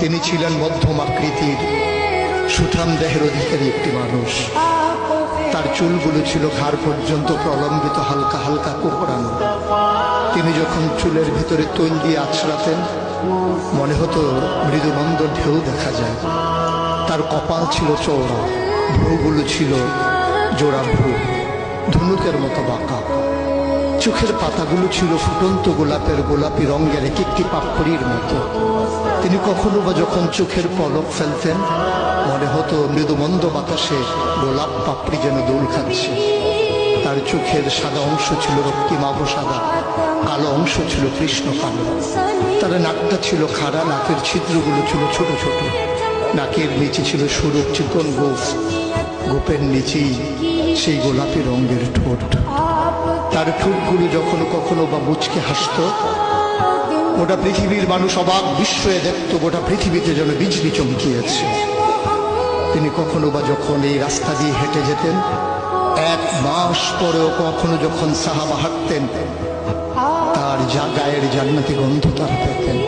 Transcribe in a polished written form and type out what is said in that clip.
তিনি ছিলেন মধ্যম আকৃতির সুঠাম দেহের অধিকারী একটি মানুষ। তার চুলগুলো ছিল ঘাড় পর্যন্ত প্রলম্বিত, হালকা হালকা কোঁকড়ানো। তিনি যখন চুলের ভিতরে তৈল দিয়ে আছড়াতেন, মনে হতো মৃদুমন্দ ঢেউ দেখা যায়। তার কপাল ছিল চওড়া, ভ্রুগুলো ছিল জোড়া ভ্রু, ধনুকের মতো বাঁকা। চোখের পাতাগুলো ছিল ফুটন্ত গোলাপি রঙের এক একটি পাপড়ির মতো। তিনি কখনো বা যখন চোখের পলক ফেলতেন, মনে হতো মৃদুমন্দ বাতাসে গোলাপ পাপড়ি যেন দোল খাচ্ছে। তার চোখের সাদা অংশ ছিল রক্তিমাভ সাদা, কালো অংশ ছিল কৃষ্ণ কালো। তার নাকটা ছিল খাড়া, নাকের ছিদ্রগুলো ছিল ছোট ছোট। নাকের নিচে ছিল সরু চিকন গোঁফ, গোপের নিচেই সেই গোলাপি রঙের ঠোঁট। তার ঠোঁটগুলো যখন কখনো বা মুচকে হাসত, গোটা পৃথিবীর মানুষ অবাক বিস্ময়ে দেখত গোটা পৃথিবীতে যেন বিজলি চমকিয়েছে। তিনি কখনো বা যখন এই রাস্তা দিয়ে হেঁটে যেতেন, 1 মাস পরেও কখনো যখন সাহাবা হাঁটতেন, তার গায়ের জান্নাতি গন্ধ তারা পেতেন।